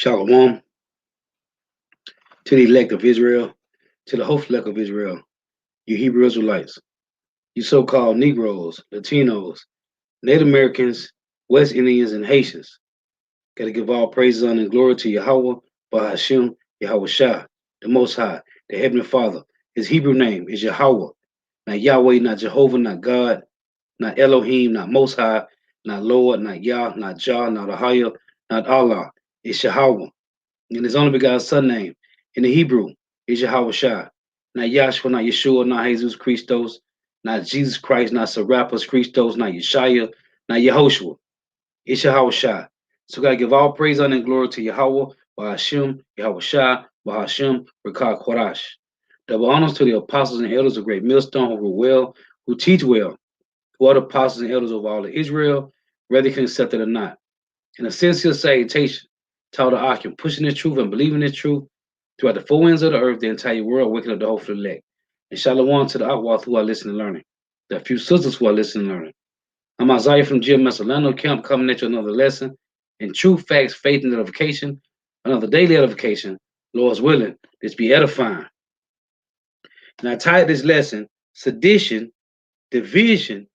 Shalom to the elect of Israel, to the hopeful elect of Israel, you Hebrew Israelites, you so-called Negroes, Latinos, Native Americans, West Indians, and Haitians. Got to give all praises, honor, and glory to Yahweh, Bahashim, Yahweh Shah, the Most High, the Heavenly Father. His Hebrew name is Yahweh, not Yahweh, not Jehovah, not God, not Elohim, not Most High, not Lord, not Yah, not Jah, not Ahaya, not Allah. It's Yahweh. And his only begotten son name in the Hebrew is Yahweh Shai. Not Yahshua, not Yeshua, not Jesus Christos, not Jesus Christ, not Serapis Christos, not Yeshaya, not Yehoshua. It's Yahweh Shai. So gotta give all praise, honor, and glory to Yahweh, Bahashim, Yahweh Shai, Bahashim, Rekah Korash. Double honors to the apostles and elders of Great Millstone who rule well, who teach well, who are the apostles and elders of all of Israel, whether you can accept it or not. And a sincere salutation to all the Akim, pushing the truth and believing the truth throughout the four winds of the earth, the entire world, waking up the hopeful elect. And shalom to the Akwath who are listening and learning. The few sisters who are listening and learning. I'm Isaiah from Jim Messolano Camp coming at you another lesson in truth, facts, faith, and edification. Another daily edification. Lord's willing, this be edifying. And I titled this lesson, Sedition, Division,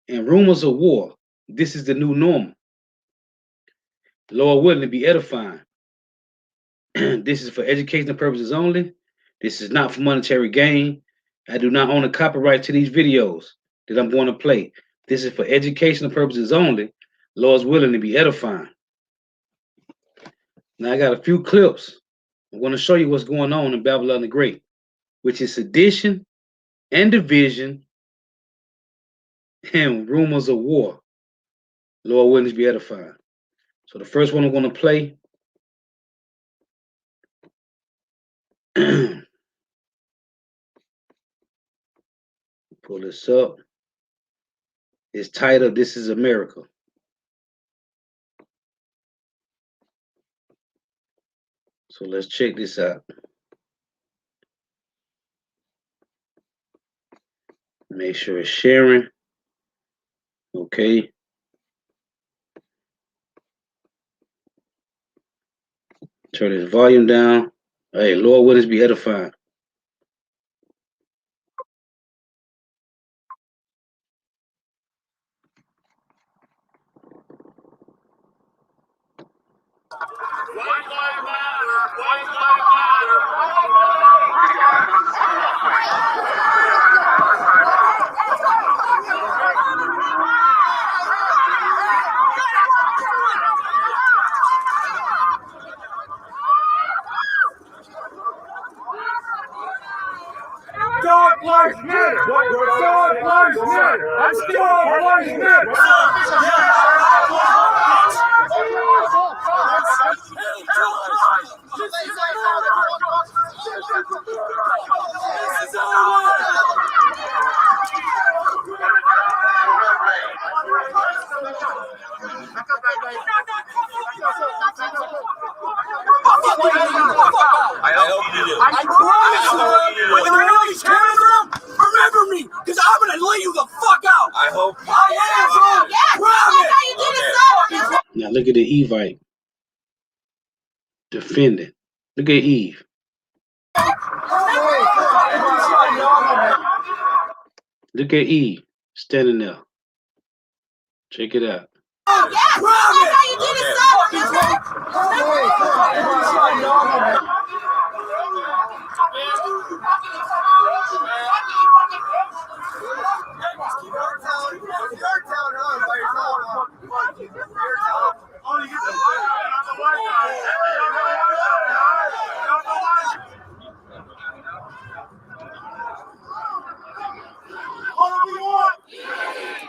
and Rumors of War. This is the new normal. Lord willing, to be edifying. This is for educational purposes only. This is not for monetary gain. I do not own a copyright to these videos that I'm going to play. This is for educational purposes only. Lord's willing, to be edifying. Now I got a few clips. I'm going to show you what's going on in Babylon the Great, which is sedition and division and rumors of war. Lord willing, to be edifying. So the first one I'm going to play pull this up. It's titled, This is America. So let's check this out. Make sure it's sharing. Okay. Turn this volume down. Hey, Lord, will this be edifying? Dog lives matter. Dog lives matter. I'm still dog lives matter. I hope you do. I promise you. When the noise turns around, remember me, because I'm gonna lay you the fuck out. I hope. I am, bro. Promise. Now look at the Evite defending. Look at Eve. Look at Eve standing there. Check it out. Promise. What do we want?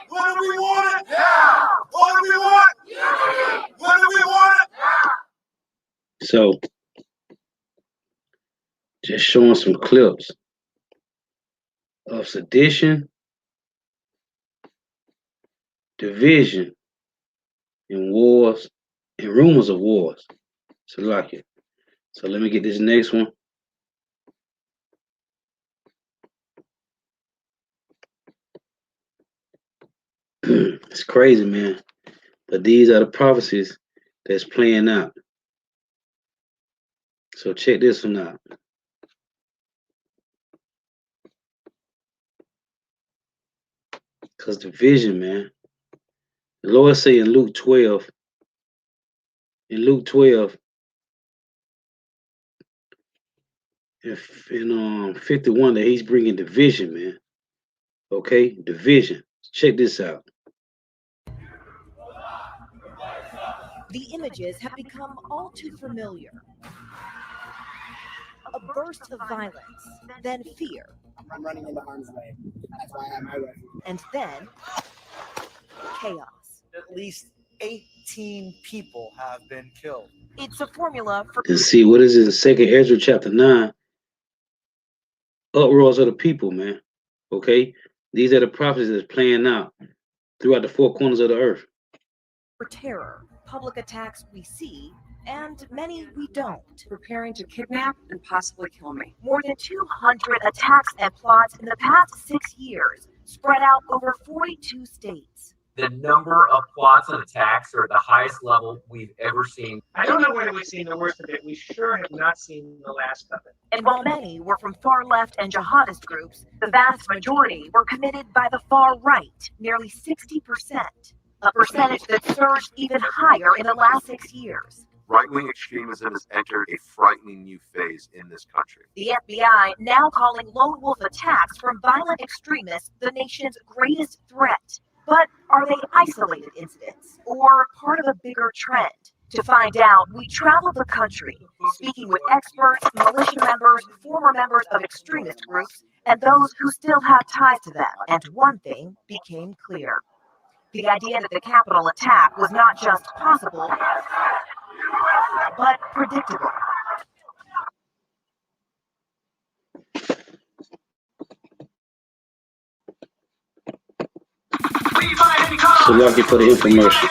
What do we want? Yeah. What do we want? What do we want? So, just showing some clips of sedition, division, and wars, and rumors of wars. So like it. So let me get this next one. It's crazy, man. But these are the prophecies that's playing out. So check this one out. Because the vision, man. The Lord say in Luke 12, if in 51, that he's bringing division, man. Okay, division. Check this out. The images have become all too familiar. A burst of violence, then fear. I'm running into harm's way. That's why I have my refuge. And then chaos. At least 18 people have been killed. It's a formula for. And see, what is it in 2nd Ezra chapter 9? Uproars of the people, man. Okay? These are the prophecies that's playing out throughout the four corners of the earth. For terror, public attacks we see, and many we don't. Preparing to kidnap and possibly kill me. More than 200 attacks and plots in the past 6 years, spread out over 42 states. The number of plots and attacks are at the highest level we've ever seen. I don't know when we've seen the worst of it. We sure have not seen the last of it. And while many were from far left and jihadist groups, the vast majority were committed by the far right, nearly 60%, a percentage that surged even higher in the last 6 years. Right-wing extremism has entered a frightening new phase in this country. The FBI now calling lone wolf attacks from violent extremists the nation's greatest threat. But are they isolated incidents or part of a bigger trend? To find out, we traveled the country, speaking with experts, militia members, former members of extremist groups, and those who still have ties to them. And one thing became clear. The idea that the Capitol attack was not just possible, but predictable. So lucky for the infomercial.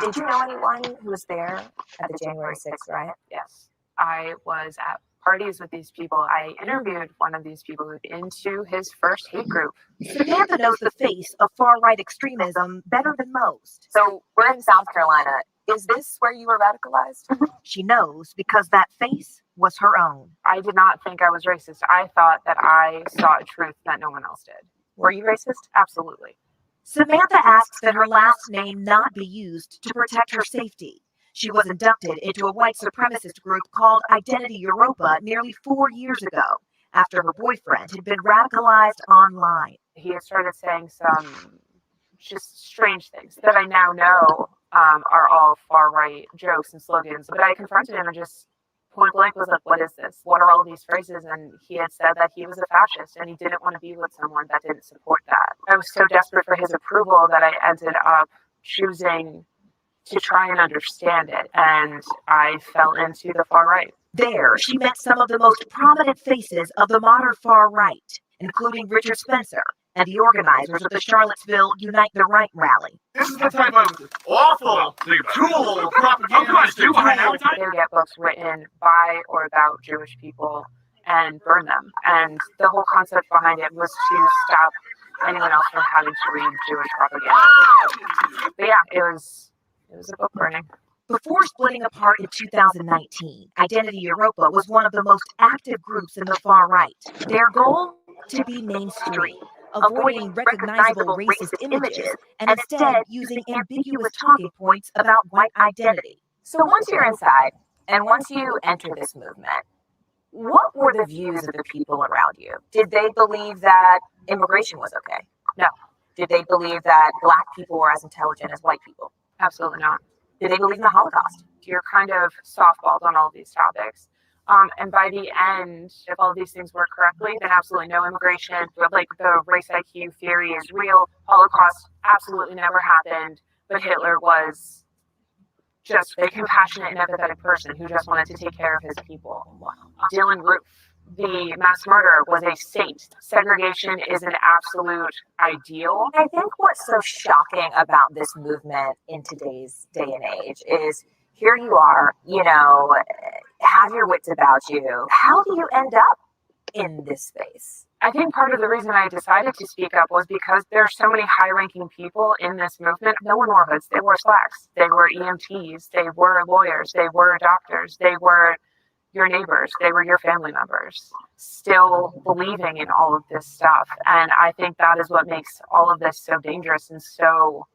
Did you know anyone who was there at the January 6th riot? Yes. I was at parties with these people. I interviewed one of these people who's into his first hate group. Samantha knows the face of far-right extremism better than most. So we're in South Carolina. Is this where you were radicalized? She knows because that face was her own. I did not think I was racist. I thought that I saw a truth that no one else did. Were you racist? Absolutely. Samantha asks that her last name not be used to protect her safety. She was inducted into a white supremacist group called Identity Europa nearly 4 years ago, after her boyfriend had been radicalized online. He had started saying some just strange things that I now know are all far-right jokes and slogans. But I confronted him and just point blank was like, what is this? What are all these phrases? And he had said that he was a fascist and he didn't want to be with someone that didn't support that. I was so desperate for his approval that I ended up choosing to try and understand it. And I fell into the far right. There, she met some of the most prominent faces of the modern far right, including Richard Spencer and the organizers of the Charlottesville Unite the Right rally. This is the type of awful, tool propaganda do behind advertising. They would get books written by or about Jewish people and burn them. And the whole concept behind it was to stop anyone else from having to read Jewish propaganda. But yeah, it was a book burning. Before splitting apart in 2019, Identity Europa was one of the most active groups in the far right. Their goal? To be mainstream, avoiding recognizable racist images and instead using ambiguous talking points about white identity. So once you're inside and once you enter this movement, what were the views of the people around you? Did they believe that immigration was okay? No. Did they believe that Black people were as intelligent as white people? Absolutely not. Did they believe in the Holocaust? You're kind of softballed on all of these topics. And by the end, if all of these things work correctly, then absolutely no immigration. Like the race IQ theory is real. Holocaust absolutely never happened. But Hitler was just a compassionate and empathetic person who just wanted to take care of his people. Dylan Roof, the mass murderer, was a saint. Segregation is an absolute ideal. I think what's so shocking about this movement in today's day and age is here you are, have your wits about you. How do you end up in this space? I think part of the reason I decided to speak up was because there's so many high-ranking people in this movement. No one wore hoods. They wore slacks. They were EMTs. They were lawyers. They were doctors. They were your neighbors. They were your family members, still believing in all of this stuff. And I think that is what makes all of this so dangerous and so,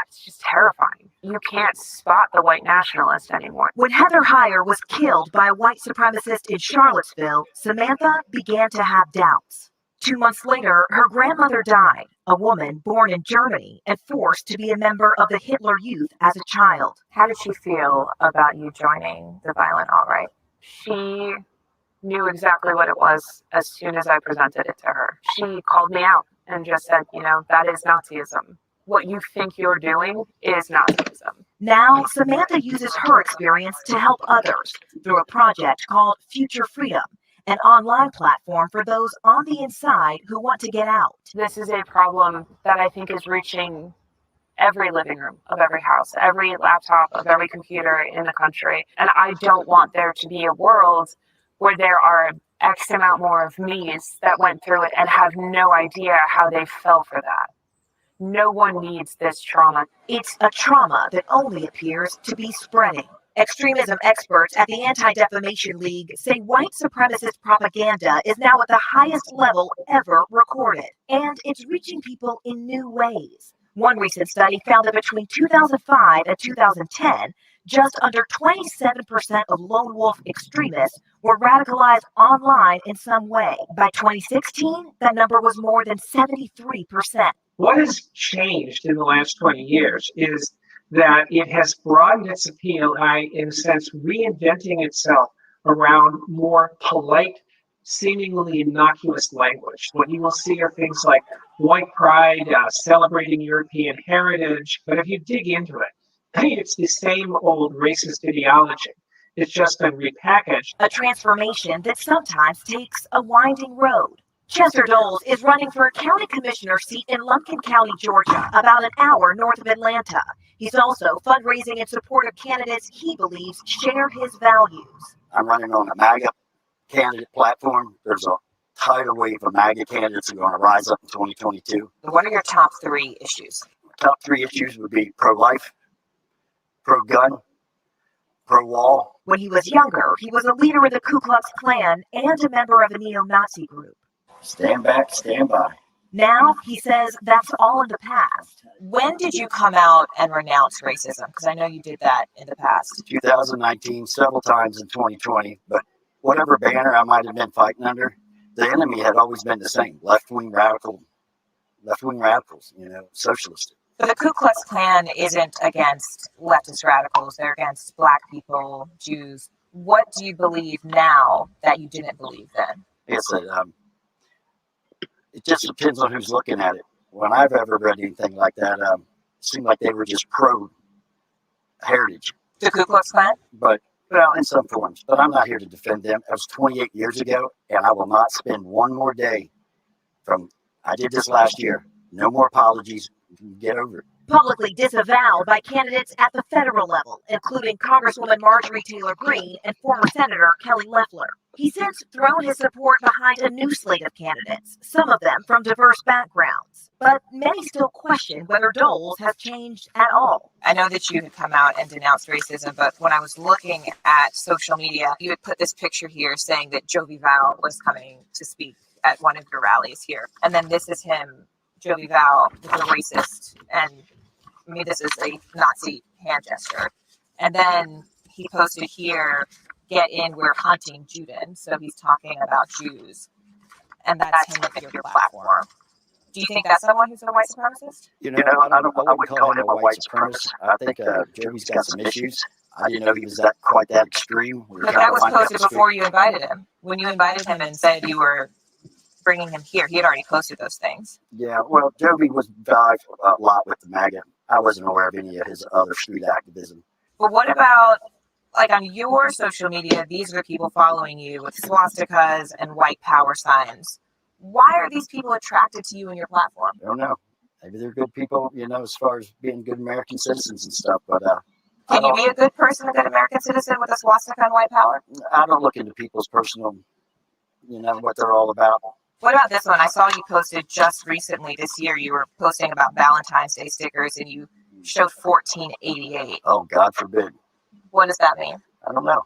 it's just terrifying. You can't spot the white nationalist anymore. When Heather Heyer was killed by a white supremacist in Charlottesville, Samantha began to have doubts. 2 months later, her grandmother died, a woman born in Germany and forced to be a member of the Hitler Youth as a child. How did she feel about you joining the violent alt-right? She knew exactly what it was as soon as I presented it to her. She called me out and just said, that is Nazism. What you think you're doing is Nazism. Now, Samantha uses her experience to help others through a project called Future Freedom, an online platform for those on the inside who want to get out. This is a problem that I think is reaching every living room of every house, every laptop of every computer in the country. And I don't want there to be a world where there are X amount more of me's that went through it and have no idea how they fell for that. No one needs this trauma. It's a trauma that only appears to be spreading. Extremism experts at the Anti-Defamation League say white supremacist propaganda is now at the highest level ever recorded, and it's reaching people in new ways. One recent study found that between 2005 and 2010, just under 27% of lone wolf extremists were radicalized online in some way. By 2016, that number was more than 73%. What has changed in the last 20 years is that it has broadened its appeal by, in a sense, reinventing itself around more polite, seemingly innocuous language. What you will see are things like white pride, celebrating European heritage. But if you dig into it, it's the same old racist ideology. It's just been repackaged. A transformation that sometimes takes a winding road. Chester Doles is running for a county commissioner seat in Lumpkin County, Georgia, about an hour north of Atlanta. He's also fundraising in support of candidates he believes share his values. I'm running on a MAGA candidate platform. There's a tidal wave of MAGA candidates that are going to rise up in 2022. What are your top 3 issues? Top 3 issues would be pro-life, pro-gun, pro-wall. When he was younger, he was a leader in the Ku Klux Klan and a member of a neo-Nazi group. Stand back, stand by. Now, he says that's all in the past. When did you come out and renounce racism? Because I know you did that in the past. 2019, several times in 2020, but whatever banner I might have been fighting under, the enemy had always been the same. Left-wing radicals, socialist. But the Ku Klux Klan isn't against leftist radicals. They're against Black people, Jews. What do you believe now that you didn't believe then? It just depends on who's looking at it. When I've ever read anything like that, it seemed like they were just pro-heritage. The Ku Klux Klan? But, well, in some forms. But I'm not here to defend them. That was 28 years ago, and I will not spend one more day I did this last year. No more apologies. Get over it. Publicly disavowed by candidates at the federal level, including Congresswoman Marjorie Taylor Greene and former Senator Kelly Loeffler. He's since thrown his support behind a new slate of candidates, some of them from diverse backgrounds. But many still question whether Doles has changed at all. I know that you had come out and denounced racism, but when I was looking at social media, you had put this picture here saying that Jovi Val was coming to speak at one of your rallies here. And then this is him, Jovi Val, with a racist, and this is a Nazi hand gesture. And then he posted here, "Get in, we're hunting Juden." So he's talking about Jews. And that's him with your platform. Do you think that's someone who's a white supremacist? I wouldn't call him a white supremacist. I think Jovi's got some issues. I didn't know he was quite that extreme. But that was posted before you invited him. When you invited him and said you were bringing him here, he had already posted those things. Yeah, well, Jovi was involved a lot with the MAGA. I wasn't aware of any of his other street activism. But what about, on your social media, these are people following you with swastikas and white power signs. Why are these people attracted to you and your platform? I don't know. Maybe they're good people, as far as being good American citizens and stuff. But can you be a good person, a good American citizen with a swastika and white power? I don't look into people's personal you know, what they're all about. What about this one? I saw you posted just recently this year. You were posting about Valentine's Day stickers and you showed 1488. Oh, God forbid. What does that mean? I don't know.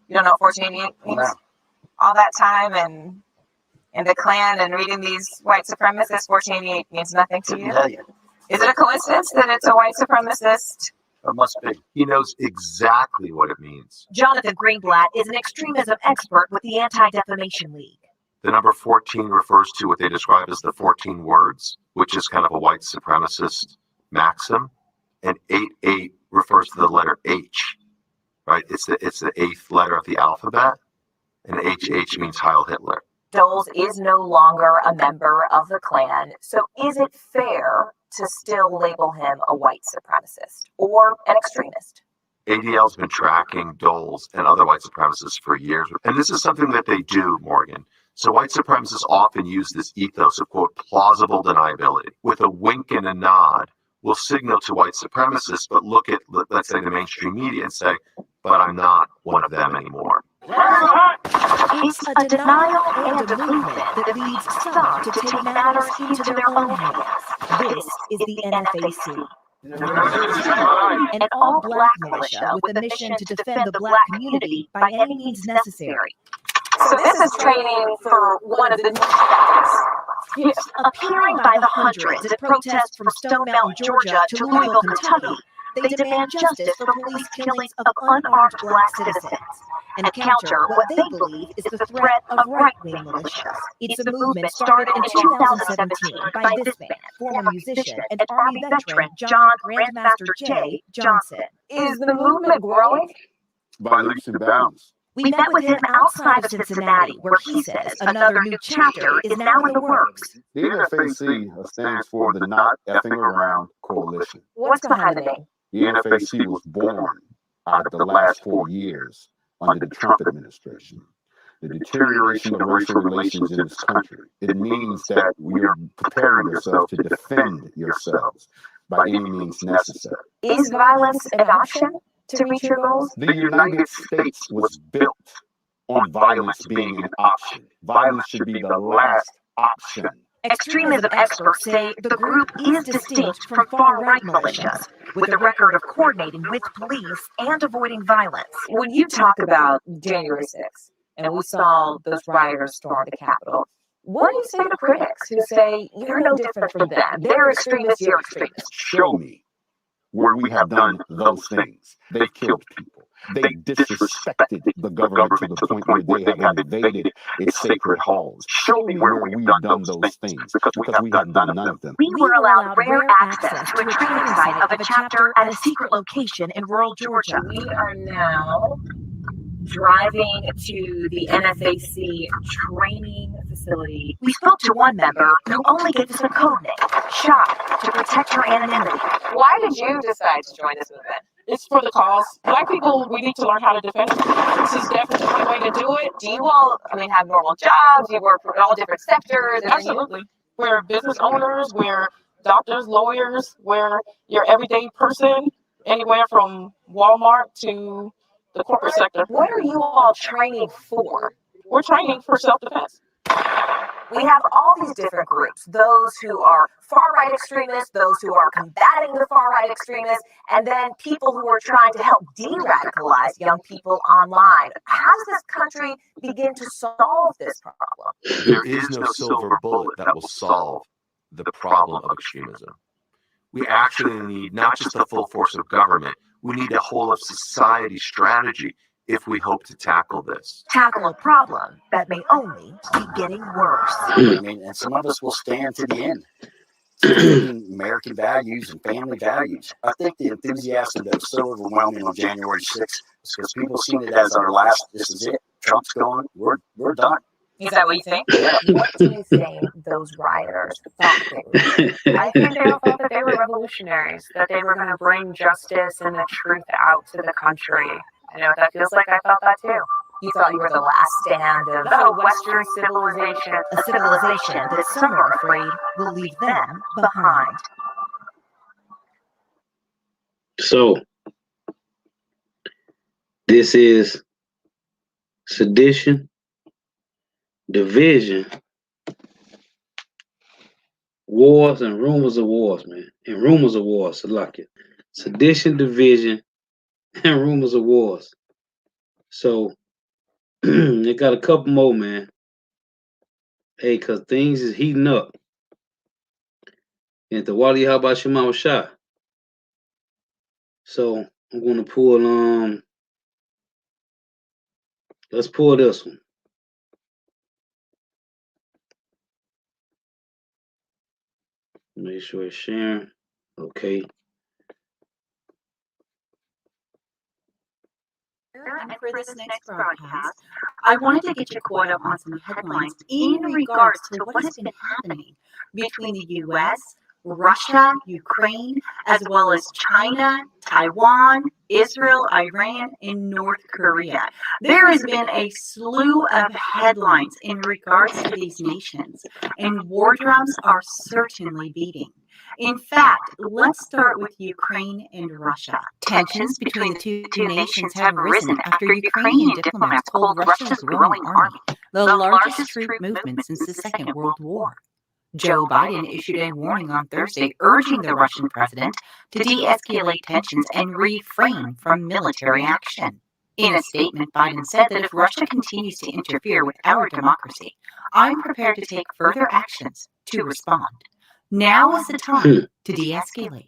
You don't know what 1488 means? No. All that time and in the Klan and reading these white supremacists, 1488 means nothing to you? Tell you. Is it a coincidence that it's a white supremacist? It must be. He knows exactly what it means. Jonathan Greenblatt is an extremism expert with the Anti-Defamation League. The number 14 refers to what they describe as the 14 words, which is kind of a white supremacist maxim. And 88 refers to the letter H, right? It's the eighth letter of the alphabet. And HH means Heil Hitler. Doles is no longer a member of the Klan, so is it fair to still label him a white supremacist or an extremist? ADL's been tracking Doles and other white supremacists for years. And this is something that they do, Morgan. So white supremacists often use this ethos of, quote, plausible deniability. With a wink and a nod, will signal to white supremacists, but look at, let's say, the mainstream media and say, but I'm not one of them anymore. It's a denial and a movement that leads some to take matters into their own hands. This is the NFAC. An all-black militia with a mission to defend the black community by any means necessary. So this is training for one of the new tactics. Appearing by the hundreds at protests from Stone Mountain, Georgia to Louisville, Kentucky, they demand justice for police killings of unarmed black citizens and counter what they believe is the threat of right-wing militias. It's a movement started in 2017 by this man, former musician and Army veteran John Grandmaster J. Johnson. Is the movement growing? By leaps and bounds. We met with him outside of Cincinnati, where he says another new chapter is now in the works. The NFAC stands for the Not Effing Around Coalition. What's behind the name? The NFAC was born out of the last 4 years under the Trump administration. The deterioration of racial relations in this country. It means that we are preparing yourselves to defend yourselves by any means necessary. Is violence an option to reach your goals? The United States was built on violence being an option. Violence should be the last option. Extremism experts say the group is distinct from far-right militias, with a record of coordinating with police and avoiding violence. When you talk about January 6th, and we saw those rioters storm the Capitol, what do you say to critics who say you're no different from them? They're extremists, you're extremists. Show me where we have done those things. They killed people. They disrespected the government to the point where they have invaded its sacred halls. Show me where we've done those things, because we have done none of them. We were allowed rare access to a training site of a chapter at a secret location in rural Georgia. We are now driving to the NFAC training facility. We spoke to one member who only gave us a code name, Shy, to protect her anonymity. Why did you decide to join this movement? It's for the cause. Black people, we need to learn how to defend ourselves. This is definitely one way to do it. Do you all, have normal jobs? You work for all different sectors? Absolutely. We're business owners, we're doctors, lawyers, we're your everyday person, anywhere from Walmart to the corporate sector. What are you all training for? We're training for self-defense. We have all these different groups, those who are far-right extremists, those who are combating the far-right extremists, and then people who are trying to help de-radicalize young people online. How does this country begin to solve this problem? There is no silver bullet that will solve the problem of extremism. We actually need not just the full force of government, we need a whole of society strategy if we hope to tackle this. Tackle a problem that may only be getting worse. I mean, and some of us will stand to the end, defending American values and family values. I think the enthusiasm that was so overwhelming on January 6th is because people seen it as our last, this is it, Trump's gone, we're done. Is that what you think? Yeah. What do you think those rioters thought they were? I think they all thought that they were revolutionaries, that they were going to bring justice and the truth out to the country. I know what that feels like. I felt that too. You thought you were the last stand of The Western civilization. a civilization that some are afraid will leave them behind. So, this is Sedition. Division, Wars, and Rumors of Wars, man. And Rumors of Wars, Salakia. Sedition, Division, and Rumors of Wars. So they got a couple more, man. Hey, cause things is heating up. And the Wadi Haba Shema Shah. So I'm gonna pull let's pull this one. Make sure it's sharing. Okay. And for this next broadcast, I wanted to get you caught up on some headlines in regards to what has been happening between the U.S., Russia, Ukraine, as well as China, Taiwan, Israel, Iran, and North Korea. There has been a slew of headlines in regards to these nations, and war drums are certainly beating. In fact, let's start with Ukraine and Russia. Tensions between the two nations have arisen after Ukrainian diplomats called Russia's growing army the largest troop movement since the Second World War. Joe Biden issued a warning on Thursday urging the Russian president to de-escalate tensions and refrain from military action. In a statement, Biden said that if Russia continues to interfere with our democracy, I'm prepared to take further actions to respond. Now is the time to de-escalate.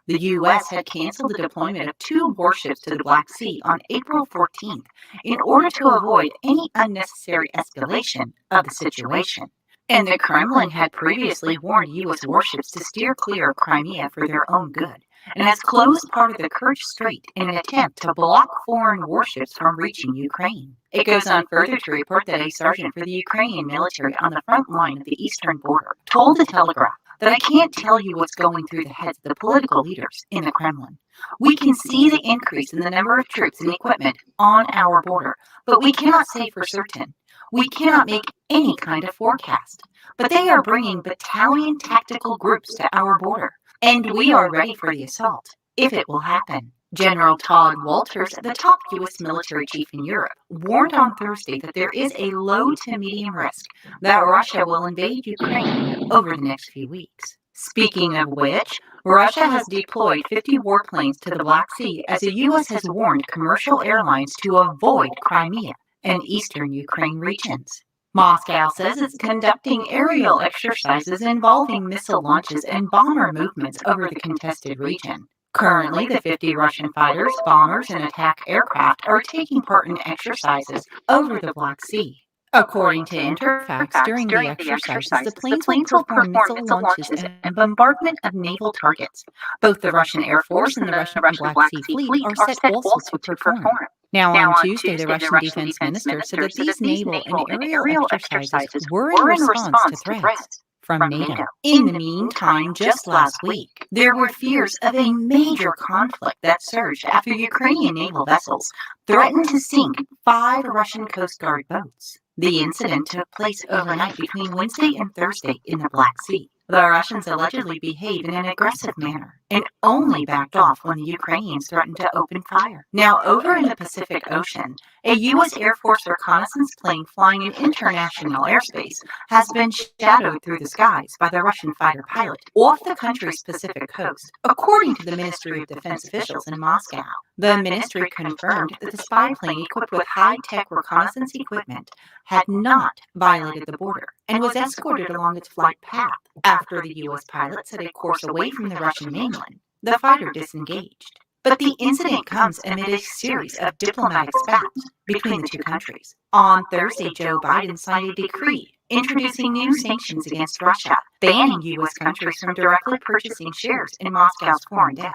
The U.S. had canceled the deployment of 2 warships to the Black Sea on April 14th in order to avoid any unnecessary escalation of the situation. And the Kremlin had previously warned U.S. warships to steer clear of Crimea for their own good, and has closed part of the Kerch Strait in an attempt to block foreign warships from reaching Ukraine. It goes on further to report that a sergeant for the Ukrainian military on the front line of the eastern border told the Telegraph that I can't tell you what's going through the heads of the political leaders in the Kremlin. We can see the increase in the number of troops and equipment on our border, but we cannot say for certain. We cannot make any kind of forecast. But they are bringing battalion tactical groups to our border, and we are ready for the assault, if it will happen. General Todd Walters, the top U.S. military chief in Europe, warned on Thursday that there is a low to medium risk that Russia will invade Ukraine over the next few weeks. Speaking of which, Russia has deployed 50 warplanes to the Black Sea as the U.S. has warned commercial airlines to avoid Crimea and eastern Ukraine regions. Moscow says it's conducting aerial exercises involving missile launches and bomber movements over the contested region. Currently, the 50 Russian fighters, bombers, and attack aircraft are taking part in exercises over the Black Sea. According to Interfax, during the exercises, the planes will perform missile launches and bombardment of naval targets. Both the Russian Air Force and the Russian Black Sea Fleet are set also to perform. Now, on Tuesday, the Russian defense minister said that these naval and aerial exercises were in response to threats from NATO. In the meantime, just last week, there were fears of a major conflict that surged after Ukrainian naval vessels threatened to sink 5 Russian Coast Guard boats. The incident took place overnight between Wednesday and Thursday in the Black Sea. The Russians allegedly behaved in an aggressive manner and only backed off when the Ukrainians threatened to open fire. Now, over in the Pacific Ocean, a U.S. Air Force reconnaissance plane flying in international airspace has been shadowed through the skies by the Russian fighter pilot off the country's Pacific coast, according to the Ministry of Defense officials in Moscow. The ministry confirmed that the spy plane, equipped with high-tech reconnaissance equipment, had not violated the border and was escorted along its flight path. After the U.S. pilot set a course away from the Russian mainland, the fighter disengaged. But the incident comes amid a series of diplomatic spats between the two countries. On Thursday, Joe Biden signed a decree introducing new sanctions against Russia, banning U.S. countries from directly purchasing shares in Moscow's foreign debt,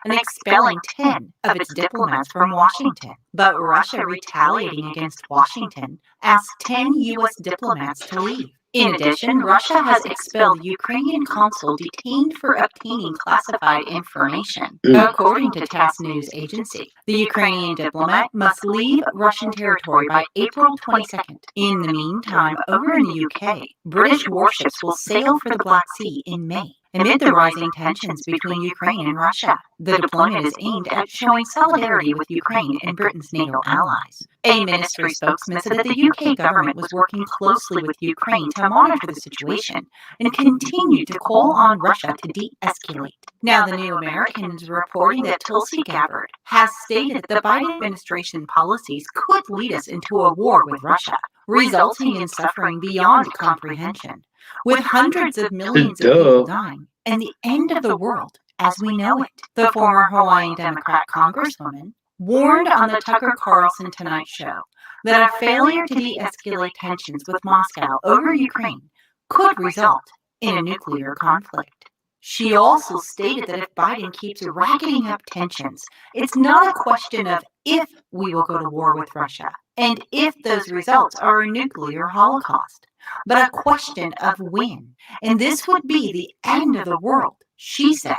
and expelling 10 of its diplomats from Washington. But Russia, retaliating against Washington, asked 10 U.S. diplomats to leave. In addition, Russia has expelled the Ukrainian consul detained for obtaining classified information. According to TASS news agency, the Ukrainian diplomat must leave Russian territory by April 22nd. In the meantime, over in the UK, British warships will sail for the Black Sea in May, amid the rising tensions between Ukraine and Russia. The deployment is aimed at showing solidarity with Ukraine and Britain's NATO allies. A ministry spokesman said that the UK government was working closely with Ukraine to monitor the situation and continue to call on Russia to de-escalate. Now, the New American is reporting that Tulsi Gabbard has stated that the Biden administration policies could lead us into a war with Russia, resulting in suffering beyond comprehension, with hundreds of millions of people dying and the end of the world as we know it. The former Hawaiian Democrat congresswoman warned on the Tucker Carlson Tonight Show that a failure to de-escalate tensions with Moscow over Ukraine could result in a nuclear conflict. She also stated that if Biden keeps racketing up tensions, it's not a question of if we will go to war with Russia and if those results are a nuclear holocaust, but a question of when. And this would be the end of the world, she said,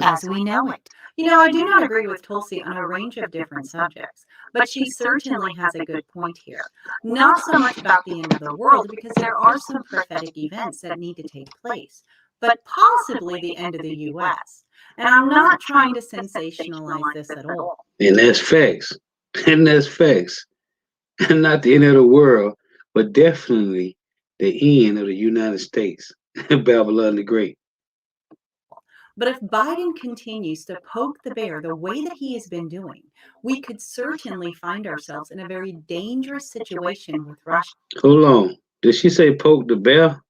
as we know it. You know, I do not agree with Tulsi on a range of different subjects, but she certainly has a good point here. Not so much about the end of the world, because there are some prophetic events that need to take place, but possibly the end of the U.S. And I'm not trying to sensationalize this at all. And that's facts. And that's facts. And not the end of the world, but definitely the end of the United States. Babylon the Great. But if Biden continues to poke the bear the way that he has been doing, we could certainly find ourselves in a very dangerous situation with Russia. Hold on. Did she say poke the bear?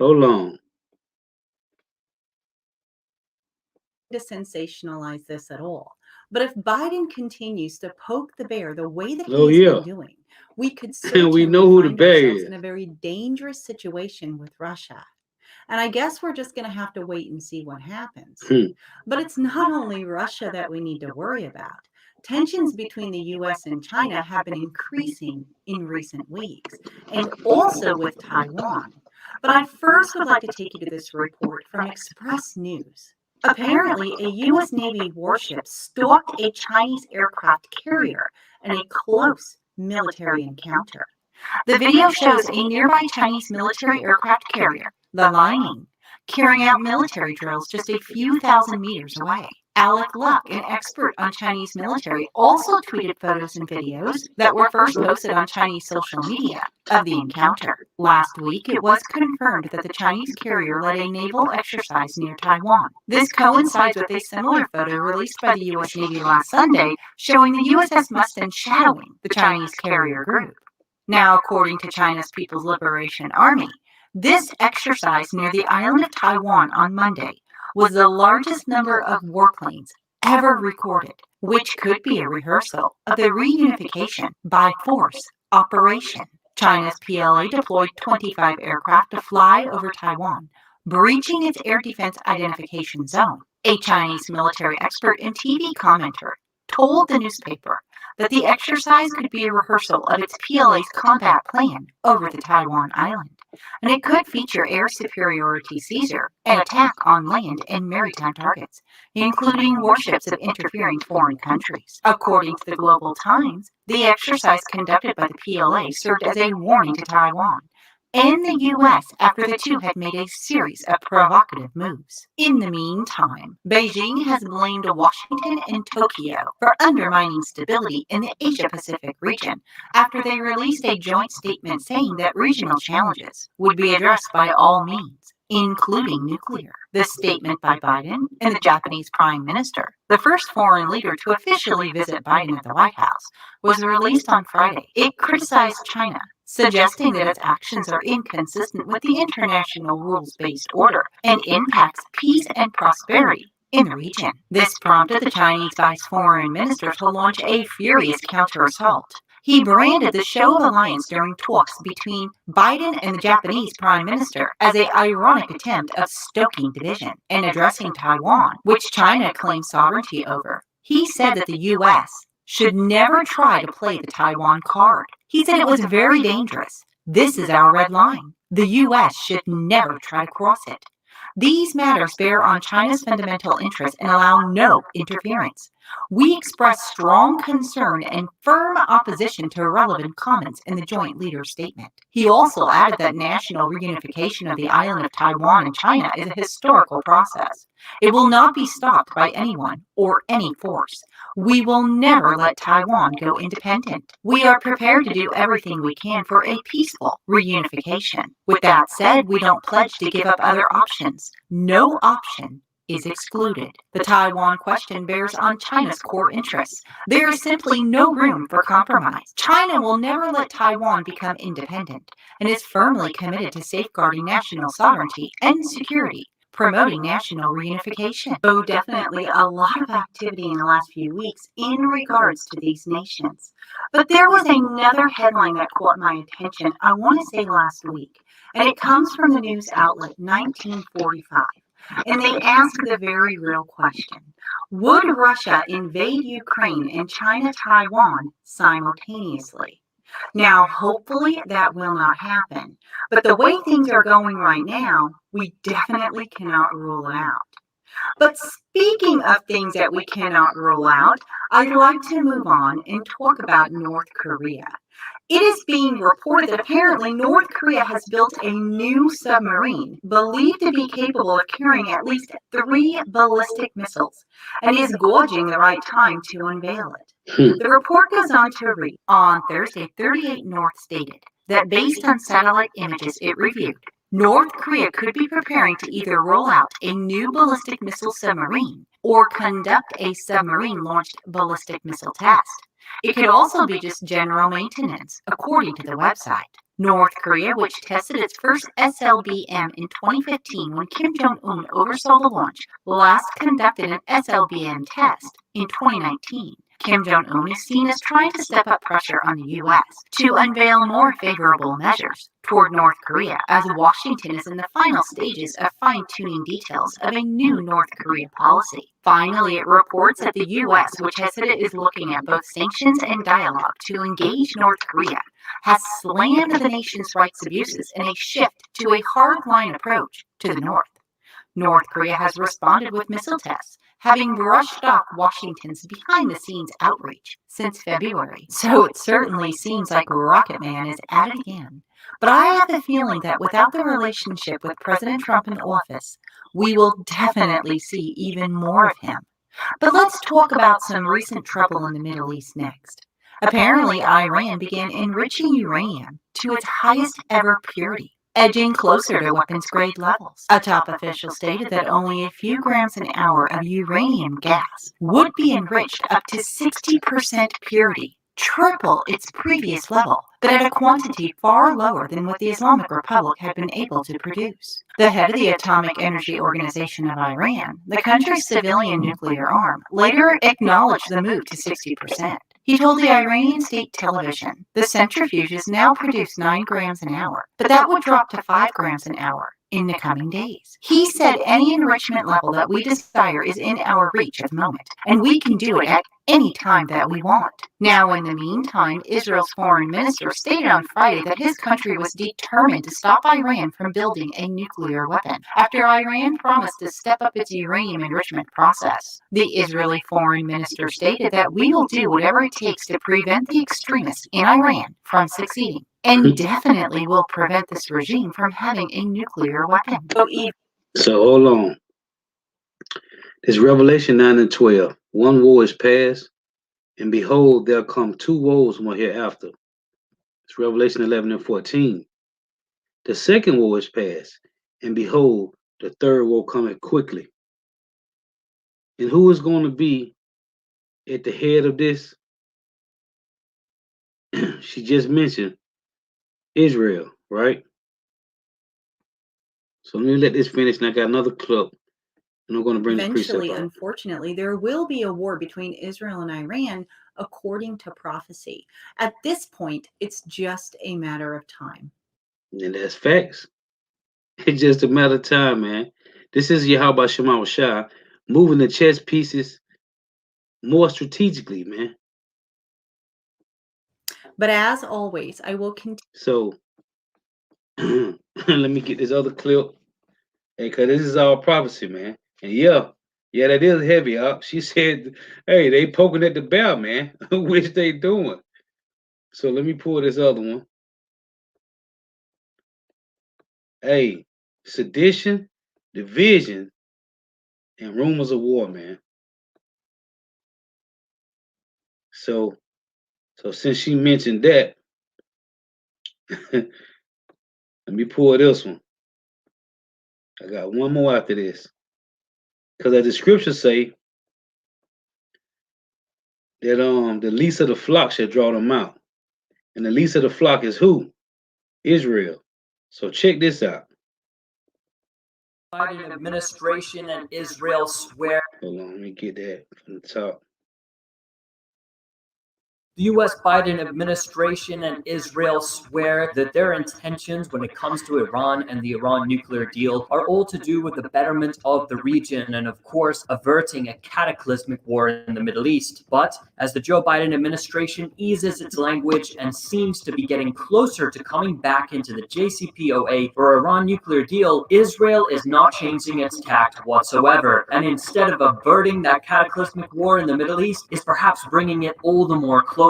Hold on. To sensationalize this at all. But if Biden continues to poke the bear the way that he's been doing, we could certainly find ourselves in a very dangerous situation with Russia. And I guess we're just going to have to wait and see what happens. But it's not only Russia that we need to worry about. Tensions between the U.S. and China have been increasing in recent weeks, and also with Taiwan. But I first would like to take you to this report from Express News. Apparently, a U.S. Navy warship stalked a Chinese aircraft carrier in a close military encounter. The video shows a nearby Chinese military aircraft carrier, the Lining, carrying out military drills just a few thousand meters away. Alec Luck, an expert on Chinese military, also tweeted photos and videos that were first posted on Chinese social media of the encounter. Last week, it was confirmed that the Chinese carrier led a naval exercise near Taiwan. This coincides with a similar photo released by the U.S. Navy last Sunday, showing the USS Mustang shadowing the Chinese carrier group. Now, according to China's People's Liberation Army, this exercise near the island of Taiwan on Monday was the largest number of warplanes ever recorded, which could be a rehearsal of the reunification by force operation. China's PLA deployed 25 aircraft to fly over Taiwan, breaching its air defense identification zone. A Chinese military expert and TV commenter told the newspaper that the exercise could be a rehearsal of its PLA's combat plan over the Taiwan island, and it could feature air superiority seizure and attack on land and maritime targets, including warships of interfering foreign countries. According to the Global Times, the exercise conducted by the PLA served as a warning to Taiwan and the U.S. after the two had made a series of provocative moves. In the meantime, Beijing has blamed Washington and Tokyo for undermining stability in the Asia-Pacific region after they released a joint statement saying that regional challenges would be addressed by all means, including nuclear. The statement by Biden and the Japanese Prime Minister, the first foreign leader to officially visit Biden at the White House, was released on Friday. It criticized China, suggesting that its actions are inconsistent with the international rules-based order and impacts peace and prosperity in the region. This prompted the Chinese Vice Foreign Minister to launch a furious counter-assault. He branded the show of alliance during talks between Biden and the Japanese Prime Minister as an ironic attempt of stoking division and addressing Taiwan, which China claims sovereignty over. He said that the U.S. should never try to play the Taiwan card. He said it was very dangerous. This is our red line. The U.S. should never try to cross it. These matters bear on China's fundamental interests and allow no interference. We express strong concern and firm opposition to irrelevant comments in the joint leader's statement. He also added that national reunification of the island of Taiwan and China is a historical process. It will not be stopped by anyone or any force. We will never let Taiwan go independent. We are prepared to do everything we can for a peaceful reunification. With that said, we don't pledge to give up other options. No option is excluded. The Taiwan question bears on China's core interests. There is simply no room for compromise. China will never let Taiwan become independent and is firmly committed to safeguarding national sovereignty and security, promoting national reunification. So definitely a lot of activity in the last few weeks in regards to these nations. But there was another headline that caught my attention, I want to say last week, and it comes from the news outlet 1945. And they ask the very real question: would Russia invade Ukraine and China Taiwan simultaneously? Now, hopefully that will not happen. But the way things are going right now, we definitely cannot rule it out. But speaking of things that we cannot rule out, I'd like to move on and talk about North Korea. It is being reported that apparently North Korea has built a new submarine believed to be capable of carrying at least 3 ballistic missiles and is gauging the right time to unveil it. The report goes on to read, on Thursday, 38 North stated that based on satellite images it reviewed, North Korea could be preparing to either roll out a new ballistic missile submarine or conduct a submarine-launched ballistic missile test. It could also be just general maintenance, according to the website. North Korea, which tested its first SLBM in 2015 when Kim Jong-un oversaw the launch, last conducted an SLBM test in 2019. Kim Jong-un is seen as trying to step up pressure on the U.S. to unveil more favorable measures toward North Korea, as Washington is in the final stages of fine-tuning details of a new North Korea policy. Finally, it reports that the U.S., which has said it is looking at both sanctions and dialogue to engage North Korea, has slammed the nation's rights abuses in a shift to a hardline approach to the North. North Korea has responded with missile tests, having brushed off Washington's behind-the-scenes outreach since February. So it certainly seems like Rocket Man is at it again. But I have the feeling that without the relationship with President Trump in office, we will definitely see even more of him. But let's talk about some recent trouble in the Middle East next. Apparently, Iran began enriching uranium to its highest ever purity, edging closer to weapons-grade levels. A top official stated that only a few grams an hour of uranium gas would be enriched up to 60% purity, triple its previous level, but at a quantity far lower than what the Islamic Republic had been able to produce. The head of the Atomic Energy Organization of Iran, the country's civilian nuclear arm, later acknowledged the move to 60%. He told the Iranian state television, the centrifuges now produce 9 grams an hour, but that would drop to 5 grams an hour in the coming days. He said any enrichment level that we desire is in our reach at the moment, and we can do it at any time that we want. Now, in the meantime, Israel's foreign minister stated on Friday that his country was determined to stop Iran from building a nuclear weapon after Iran promised to step up its uranium enrichment process. The Israeli foreign minister stated that we will do whatever it takes to prevent the extremists in Iran from succeeding, and definitely will prevent this regime from having a nuclear weapon. So hold on. This Revelation 9 and 12. One woe is past, and behold, there come 2 woes more hereafter. It's Revelation 11 and 14. The second woe is past, and behold, the third woe cometh quickly. And who is going to be at the head of this? She just mentioned Israel, right? So let me let this finish, and I got another clip, and I'm going to bring the precept Eventually, up. unfortunately, there will be a war between Israel and Iran, according to prophecy. At this point, it's just a matter of time. And that's facts. It's just a matter of time, man. This is Yahweh Shema Shah moving the chess pieces more strategically, man. But as always, I will continue. So let me get this other clip. Because this is all prophecy, man. And yeah, Yeah, that is heavy up. She said, hey, they poking at the bear, man. Which they doing. So let me pull this other one. Hey, sedition, division, and rumors of war, man. So since she mentioned that, let me pull this one. I got one more after this. Because as the scriptures say that the least of the flock shall draw them out. And the least of the flock is who? Israel. So check this out. Biden administration and Israel swear. Hold on, let me get that from the top. The U.S. Biden administration and Israel swear that their intentions when it comes to Iran and the Iran nuclear deal are all to do with the betterment of the region and, of course, averting a cataclysmic war in the Middle East. But as the Joe Biden administration eases its language and seems to be getting closer to coming back into the JCPOA or Iran nuclear deal, Israel is not changing its tact whatsoever. And instead of averting that cataclysmic war in the Middle East, is perhaps bringing it all the more closer.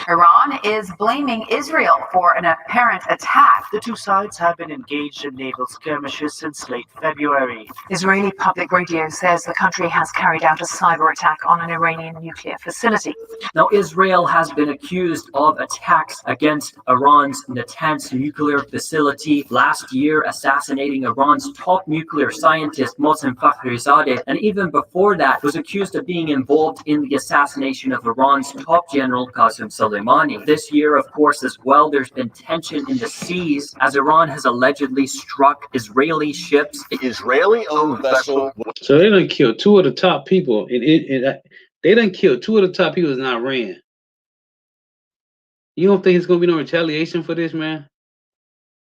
Iran is blaming Israel for an apparent attack. The two sides have been engaged in naval skirmishes since late February. Israeli public radio says the country has carried out a cyber attack on an Iranian nuclear facility. Now, Israel has been accused of attacks against Iran's Natanz nuclear facility last year, assassinating Iran's top nuclear scientist, Mohsen Fakhrizadeh, and even before that was accused of being involved in the assassination of Iran's top general, Qasem Soleimani. This year, of course, as well, there's been tension in the seas as Iran has allegedly struck Israeli ships. Israeli-owned vessel. So they done killed two of the top people. They done killed two of the top people in Iran. You don't think it's going to be no retaliation for this, man?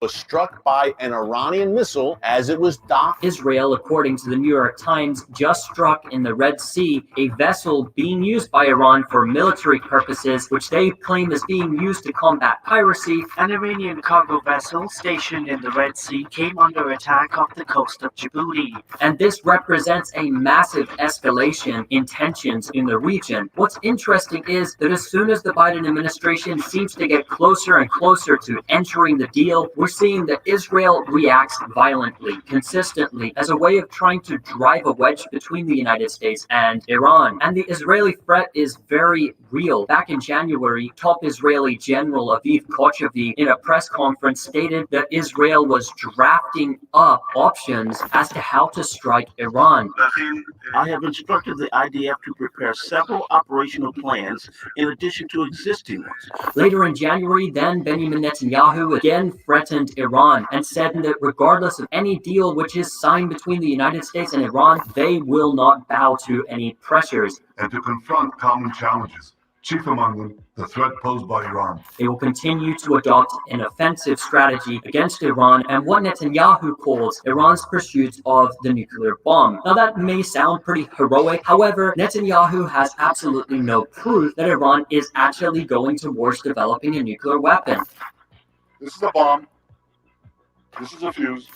Was struck by an Iranian missile as it was docked. Israel, according to the New York Times, just struck in the Red Sea a vessel being used by Iran for military purposes, which they claim is being used to combat piracy. An Iranian cargo vessel stationed in the Red Sea came under attack off the coast of Djibouti. And this represents a massive escalation in tensions in the region. What's interesting is that as soon as the Biden administration seems to get closer and closer to entering the deal, we're seeing that Israel reacts violently, consistently, as a way of trying to drive a wedge between the United States and Iran. And the Israeli threat is very real. Back in January, top Israeli General Aviv Kochavi, in a press conference, stated that Israel was drafting up options as to how to strike Iran. I have instructed the IDF to prepare several operational plans in addition to existing ones. Later in January, then Benjamin Netanyahu again threatened Iran and said that regardless of any deal which is signed between the United States and Iran, they will not bow to any pressures. And to confront common challenges, chief among them, the threat posed by Iran. They will continue to adopt an offensive strategy against Iran and what Netanyahu calls Iran's pursuit of the nuclear bomb. Now that may sound pretty heroic, however, Netanyahu has absolutely no proof that Iran is actually going towards developing a nuclear weapon. This is a bomb. This is a fuse.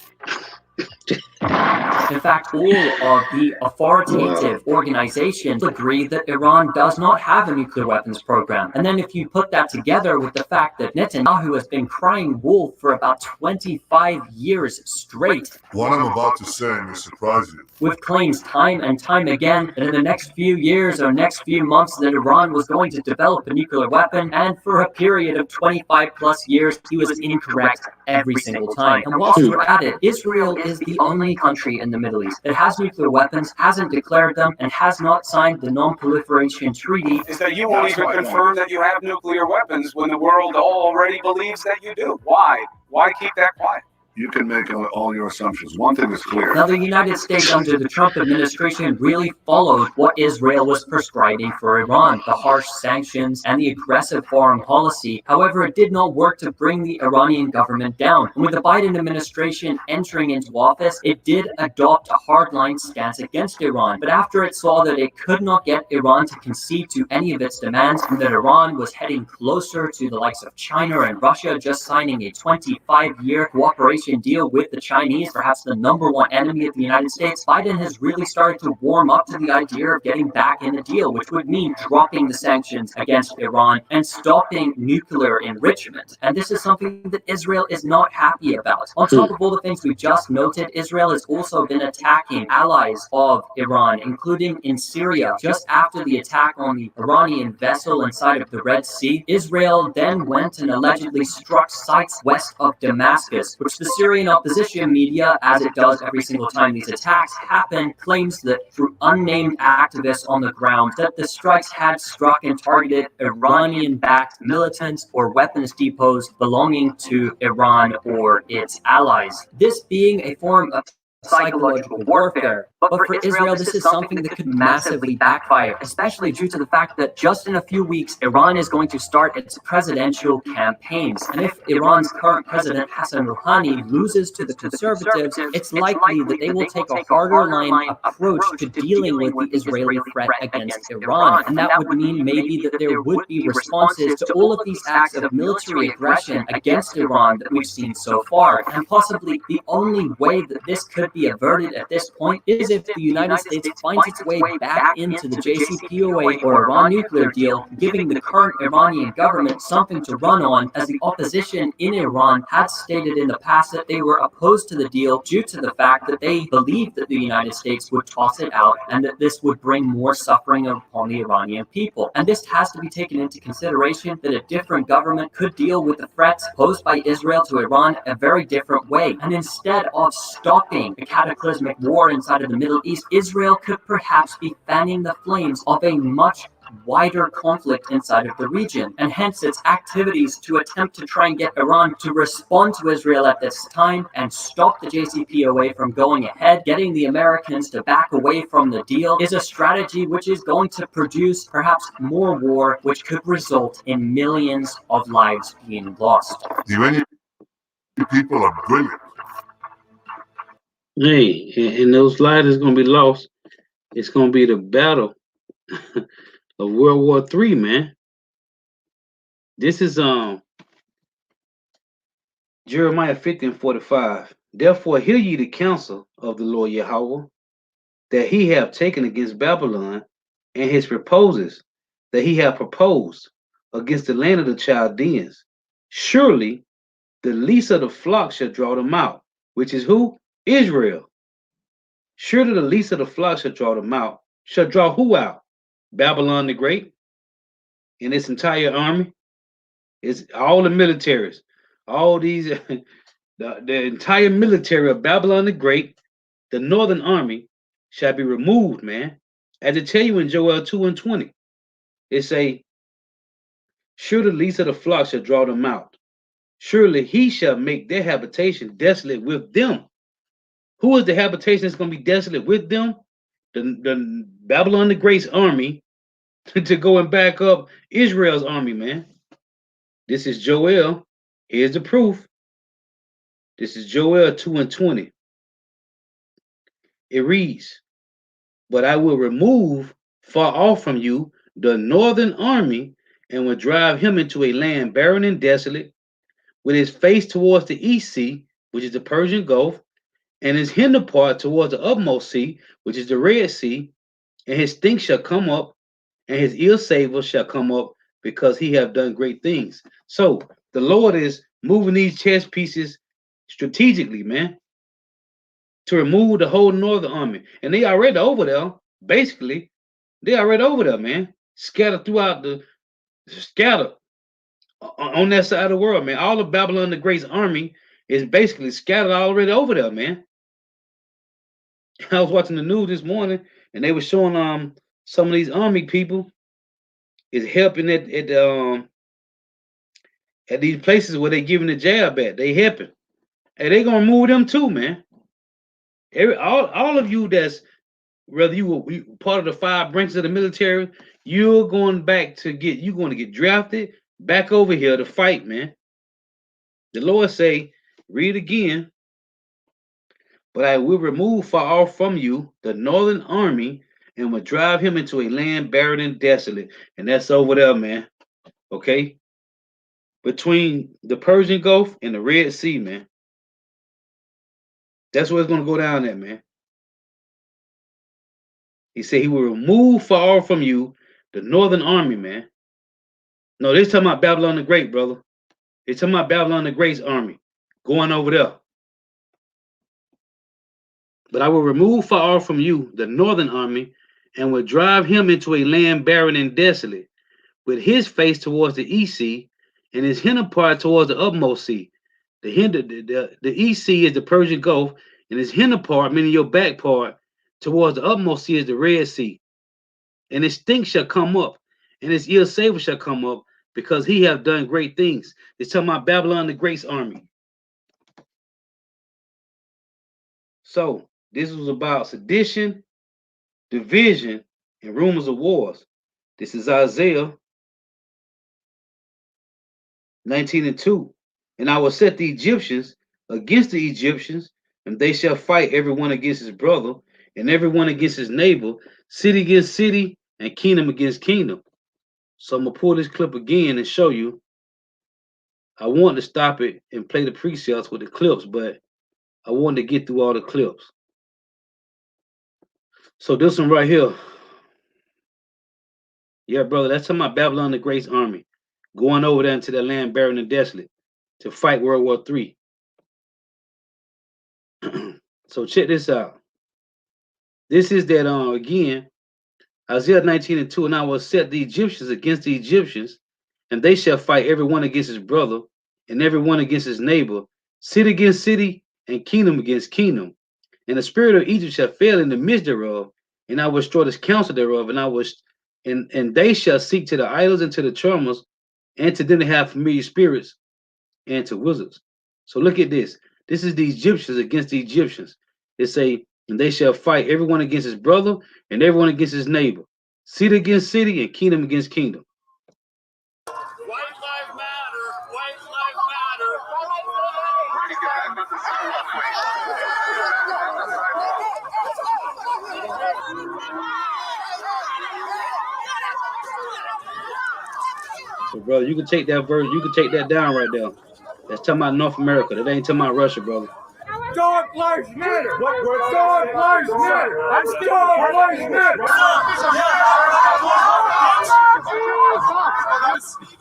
In fact, all of the authoritative organizations agree that Iran does not have a nuclear weapons program. And then if you put that together with the fact that Netanyahu has been crying wolf for about 25 years straight. What I'm about to say may surprise you. With claims time and time again that in the next few years or next few months that Iran was going to develop a nuclear weapon, and for a period of 25 plus years, he was incorrect every single time. And whilst we're at it, Israel is the only country in the Middle East that has nuclear weapons, hasn't declared them, and has not signed the Non-Proliferation Treaty. Is that you won't even confirm that you have nuclear weapons when the world already believes that you do. Why? Why keep that quiet? You can make all your assumptions. One thing is clear. Now, the United States under the Trump administration really followed what Israel was prescribing for Iran, the harsh sanctions and the aggressive foreign policy. However, it did not work to bring the Iranian government down. And with the Biden administration entering into office, it did adopt a hardline stance against Iran. But after it saw that it could not get Iran to concede to any of its demands, and that Iran was heading closer to the likes of China and Russia, just signing a 25-year cooperation non-proliferation deal with the Chinese, perhaps the #1 enemy of the United States, Biden has really started to warm up to the idea of getting back in the deal, which would mean dropping the sanctions against Iran and stopping nuclear enrichment. And this is something that Israel is not happy about. On top of all the things we just noted, Israel has also been attacking allies of Iran, including in Syria. Just after the attack on the Iranian vessel inside of the Red Sea, Israel then went and allegedly struck sites west of Damascus, which the Syrian opposition media, as it does every single time these attacks happen, claims that through unnamed activists on the ground that the strikes had struck and targeted Iranian-backed militants or weapons depots belonging to Iran or its allies. This being a form of psychological warfare. But for Israel, this is something that could massively backfire, especially due to the fact that just in a few weeks, Iran is going to start its presidential campaigns. And if Iran's current president, Hassan Rouhani, loses to the conservatives, it's likely that they will take a harder line approach to dealing with the Israeli threat against Iran. And that would mean maybe that there would be responses to all of these acts of military aggression against Iran that we've seen so far. And possibly the only way that this could be averted at this point is if the United States finds its way back into the JCPOA or Iran nuclear deal, giving the current Iranian government something to run on, as the opposition in Iran had stated in the past that they were opposed to the deal due to the fact that they believed that the United States would toss it out and that this would bring more suffering upon the Iranian people. And this has to be taken into consideration that a different government could deal with the threats posed by Israel to Iran a very different way. And instead of stopping the cataclysmic war inside of the Middle East, Israel could perhaps be fanning the flames of a much wider conflict inside of the region, and hence its activities to attempt to try and get Iran to respond to Israel at this time and stop the JCPOA from going ahead. Getting the Americans to back away from the deal is a strategy which is going to produce perhaps more war, which could result in millions of lives being lost. The Iranian people are brilliant. Hey, and those lives is gonna be lost. It's gonna be the battle of World War III, man. This is Jeremiah 50:45. Therefore hear ye the counsel of the Lord Yahweh, that he have taken against Babylon, and his proposals that he have proposed against the land of the Chaldeans. Surely the least of the flock shall draw them out, which is who? Israel. Surely the least of the flock shall draw them out. Shall draw who out? Babylon the Great and its entire army. It's all the militaries, all these, the entire military of Babylon the Great, the northern army shall be removed, man. As it tell you in Joel 2:20, it say, surely the least of the flock shall draw them out. Surely he shall make their habitation desolate with them. Who is the habitation that's going to be desolate with them? The Babylon the Great's army to go and back up Israel's army, man. This is Joel. Here's the proof. This is Joel 2:20. It reads, but I will remove far off from you the northern army and will drive him into a land barren and desolate, with his face towards the east sea, which is the Persian Gulf, and his hinder part towards the utmost sea, which is the Red Sea, and his stink shall come up, and his ill savor shall come up, because he have done great things. So the Lord is moving these chess pieces strategically, man, to remove the whole northern army. And they already over there, basically. They already over there, man. Scattered throughout scattered on that side of the world, man. All of Babylon the Great's army is basically scattered already over there, man. I was watching the news this morning, and they were showing some of these army people is helping at these places where they giving the jab at. They helping, and they gonna remove them too, man. All of you that's, whether you were part of the 5 branches of the military, you're going to get drafted back over here to fight, man. The Lord say, read again, but I will remove far off from you the northern army and will drive him into a land barren and desolate. And that's over there, man. Okay? Between the Persian Gulf and the Red Sea, man. That's where it's going to go down at, man. He said he will remove far from you the northern army, man. No, they're talking about Babylon the Great, brother. They're talking about Babylon the Great's army going over there. But I will remove far from you the northern army and will drive him into a land barren and desolate, with his face towards the east sea and his hinder part towards the utmost sea. The east sea is the Persian Gulf, and his hinder part, meaning your back part, towards the utmost sea is the Red Sea. And his stink shall come up, and his ill savor shall come up, because he have done great things. It's talking about Babylon the Great's army. So this was about sedition, division, and rumors of wars. This is Isaiah 19:2. And I will set the Egyptians against the Egyptians, and they shall fight everyone against his brother, and everyone against his neighbor, city against city, and kingdom against kingdom. So I'm gonna pull this clip again and show you. I want to stop it and play the precepts with the clips, but I wanted to get through all the clips. So this one right here. Yeah, brother, that's talking about Babylon the Great's army going over there into that land barren and desolate to fight World War III. So check this out. This is that again, Isaiah 19:2, and I will set the Egyptians against the Egyptians, and they shall fight everyone against his brother, and everyone against his neighbor, city against city, and kingdom against kingdom. And the spirit of Egypt shall fail in the midst thereof, and I will destroy this counsel thereof, and I will and they shall seek to the idols and to the charmers, and to them that have familiar spirits, and to wizards. So look at this. This is the Egyptians against the Egyptians. It say, and they shall fight everyone against his brother and everyone against his neighbor, city against city, and kingdom against kingdom. So, brother, you can take that verse, you can take that down right there. That's talking about North America. That ain't talking about Russia, brother. Dog lives matter. Dog lives matter. Dog lives matter.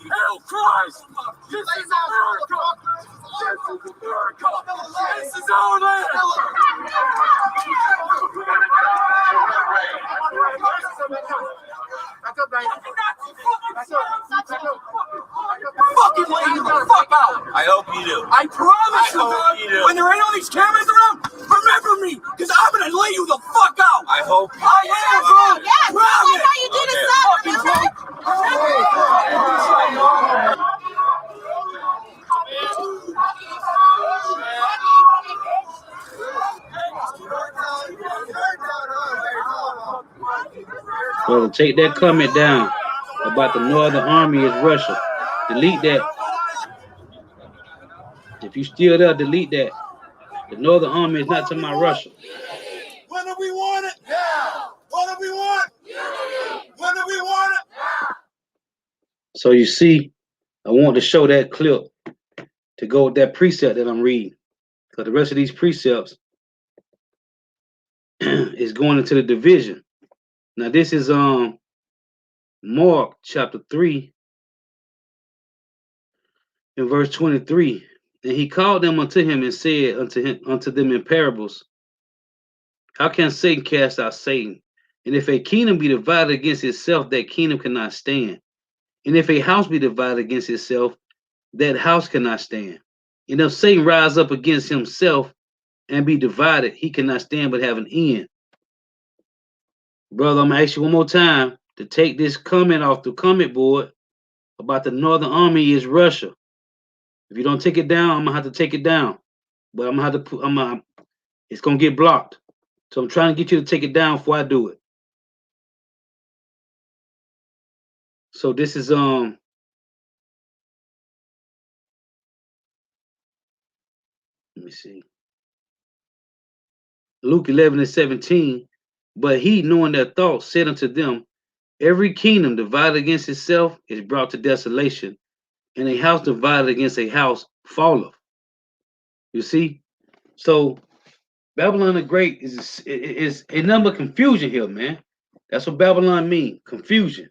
Hell cries. This is America. This is America. This is our land. Fucking lay you the fuck out. I hope you do. I promise you, hope dog, you do. when there ain't all these cameras around, remember me, because I'm gonna lay you the fuck out. I hope you do. I am, bro. Yes, Promise. that's how you do this stuff, Fucking Brother, take that comment down about the Northern Army is Russia. Delete that. If you still there, delete that. The Northern Army is not talking about Russia. When do we want it? Now. What do we want? When do we want it? So you see, I want to show that clip to go with that precept that I'm reading. Because the rest of these precepts is going into the division. Now this is Mark chapter 3 in verse 23. And he called them unto him and said unto them in parables, how can Satan cast out Satan? And if a kingdom be divided against itself, that kingdom cannot stand. And if a house be divided against itself, that house cannot stand. And if Satan rise up against himself and be divided, he cannot stand but have an end. Brother, I'm gonna ask you one more time to take this comment off the comment board about the Northern Army is Russia. If you don't take it down, I'm gonna have to take it down. But I'm gonna have to put, it's gonna get blocked. So I'm trying to get you to take it down before I do it. So this is let me see. Luke 11:17. But he, knowing their thoughts, said unto them, every kingdom divided against itself is brought to desolation, and a house divided against a house falleth. You see? So Babylon the Great is a number of confusion here, man. That's what Babylon mean, confusion.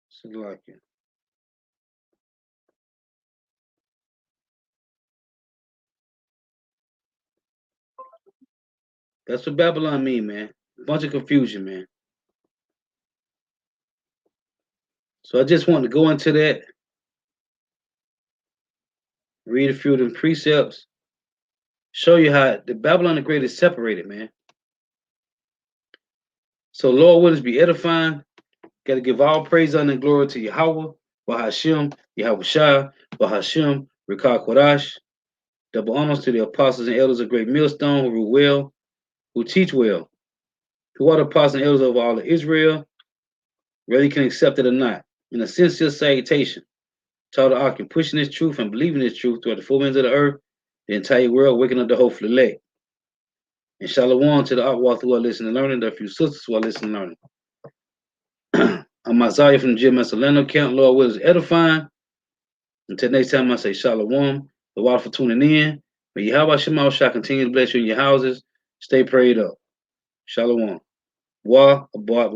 So like it. That's what Babylon mean, man. A bunch of confusion, man. So I just want to go into that, read a few of them precepts, show you how the Babylon the Great is separated, man. So Lord willing to be edifying. Got to give all praise, honor, and glory to Yahweh, Bahashim, Yahweh Shah, Bahashim, Rikah Kodash. Double honors to the apostles and elders of Great Millstone who rule well, who teach well, who are the apostles and elders of all of Israel, whether you can accept it or not. In a sincere salutation, taught the ark and pushing this truth and believing this truth throughout the four winds of the earth, the entire world, waking up the hopeful elect. And shalom to the Akwat who are listening and learning, the few sisters who are listening and learning. I'm Isaiah from the Jim Solano Camp. Lord will is edifying. Until next time, I say shalom. The water for tuning in. May Yahweh Shema shall continue to bless you in your houses. Stay prayed up. Shalom. Wa abad.